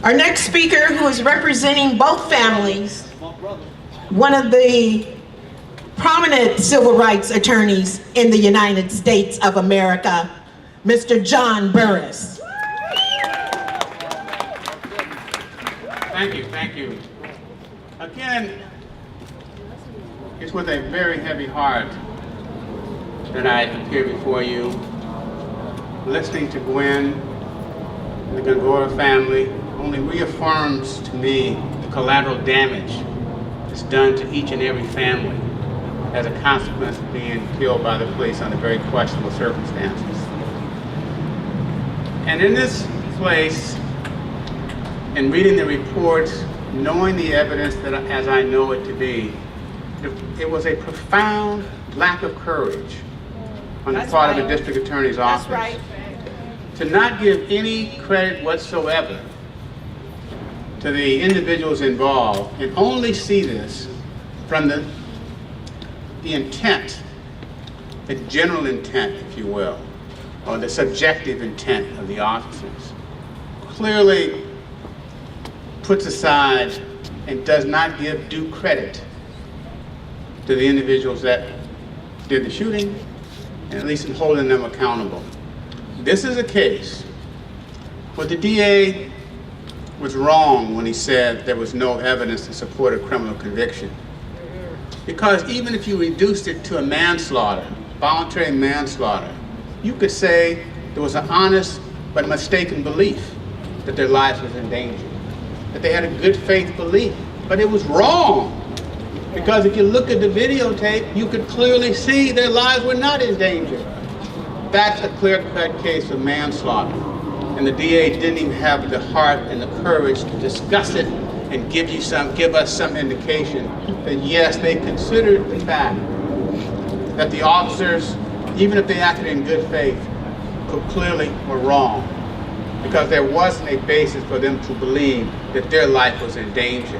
Our next speaker, who is representing both families, one of the prominent civil rights attorneys in the United States of America, Mr. John Burris. Thank you. Again, it's with a very heavy heart that I appear before you, listening to Gwen and the Góngora family only reaffirms to me the collateral damage that's done to each and every family as a consequence of being killed by the police under very questionable circumstances. And in this place, in reading the reports, knowing the evidence that as I know it to be, it was a profound lack of courage on the part of the district attorney's office to not give any credit whatsoever to the individuals involved and only see this from the intent, the general intent, if you will, or the subjective intent of the officers. Clearly puts aside and does not give due credit to the individuals that did the shooting, and at least in holding them accountable. This is a case where the DA was wrong when he said there was no evidence to support a criminal conviction. Because even if you reduced it to a manslaughter, voluntary manslaughter, you could say there was an honest but mistaken belief that their lives was in danger, that they had a good faith belief, but it was wrong. Because if you look at the videotape, you could clearly see their lives were not in danger. That's a clear-cut case of manslaughter. And the DA didn't even have the heart and the courage to discuss it and give us some indication that yes, they considered the fact that the officers, even if they acted in good faith, clearly were wrong. Because there wasn't a basis for them to believe that their life was in danger.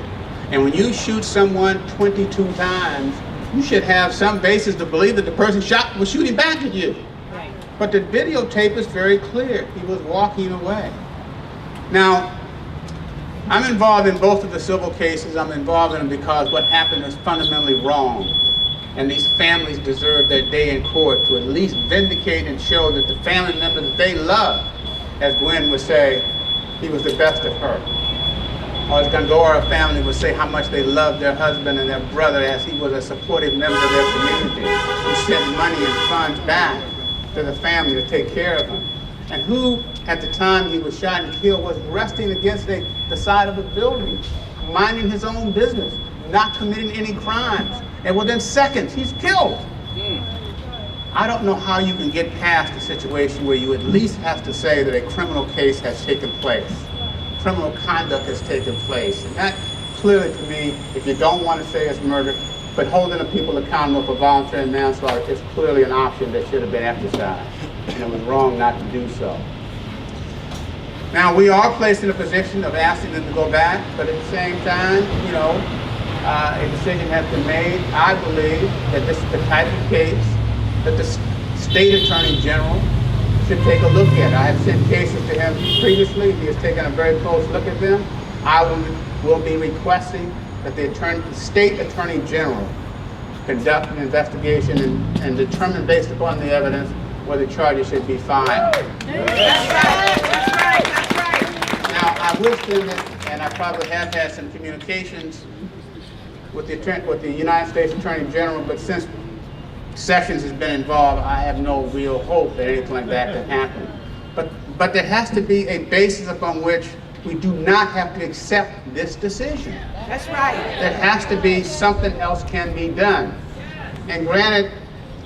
And when you shoot someone 22 times, you should have some basis to believe that the person shot was shooting back at you. Right. But the videotape is very clear. He was walking away. Now, I'm involved in both of the civil cases. I'm involved in them because what happened is fundamentally wrong. And these families deserve their day in court to at least vindicate and show that the family member that they love, as Gwen would say, he was the best of her. Or as Góngora family would say how much they loved their husband and their brother as he was a supportive member of their community who sent money and funds back to the family to take care of him. And who, at the time he was shot and killed, was resting against the side of a building, minding his own business, not committing any crimes. And within seconds, he's killed. I don't know how you can get past a situation where you at least have to say that a criminal case has taken place. Criminal conduct has taken place. And that clearly to me, if you don't want to say it's murder, but holding the people accountable for voluntary manslaughter is clearly an option that should have been exercised. And it was wrong not to do so. Now we are placed in a position of asking them to go back, but at the same time, you know, a decision has been made. I believe that this is the type of case that the State Attorney General should take a look at. I have sent cases to him previously. He has taken a very close look at them. I will be requesting that the State Attorney General conduct an investigation and determine based upon the evidence whether charges should be filed. That's right. Now, I will say this, and I probably have had some communications with the United States Attorney General, but since Sessions has been involved, I have no real hope that anything like that can happen. But there has to be a basis upon which we do not have to accept this decision. That's right. There has to be something else can be done. And granted,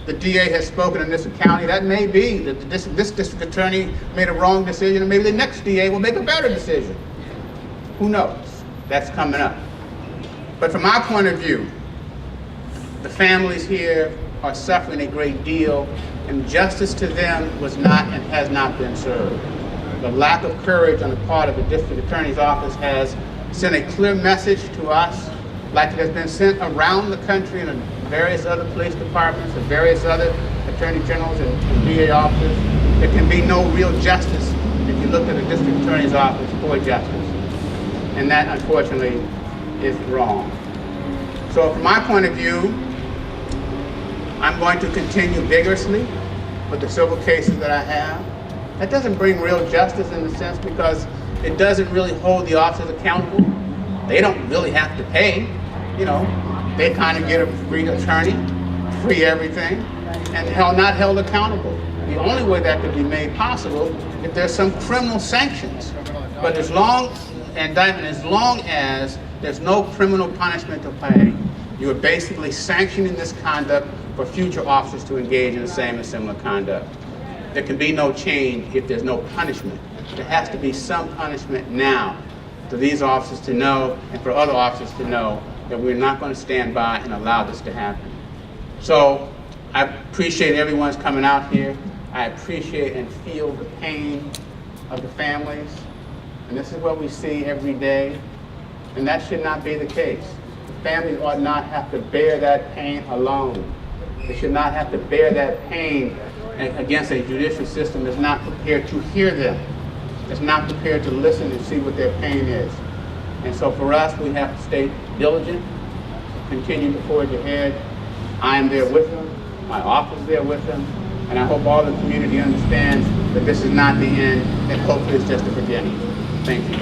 the DA has spoken in this county. That may be that this district attorney made a wrong decision, and maybe the next DA will make a better decision. Who knows? That's coming up. But from my point of view, the families here are suffering a great deal, and justice to them was not and has not been served. The lack of courage on the part of the district attorney's office has sent a clear message to us, like it has been sent around the country in various other police departments and various other attorney generals and DA offices. There can be no real justice if you look at the district attorney's office for justice. And that, unfortunately, is wrong. So from my point of view, I'm going to continue vigorously with the civil cases that I have. That doesn't bring real justice in the sense because it doesn't really hold the officers accountable. They don't really have to pay, you know. They kind of get a free attorney, free everything, and not held accountable. The only way that could be made possible if there's some criminal sanctions. But as long as there's no criminal punishment to pay, you are basically sanctioning this conduct for future officers to engage in the same and similar conduct. There can be no change if there's no punishment. There has to be some punishment now for these officers to know and for other officers to know that we're not going to stand by and allow this to happen. So I appreciate everyone's coming out here. I appreciate and feel the pain of the families. And this is what we see every day. And that should not be the case. The families ought not have to bear that pain alone. They should not have to bear that pain against a judicial system that's not prepared to hear them, that's not prepared to listen and see what their pain is. And so for us, we have to stay diligent, continue to forge ahead. I am there with them, my office is there with them, and I hope all the community understands that this is not the end, and hopefully it's just the beginning. Thank you.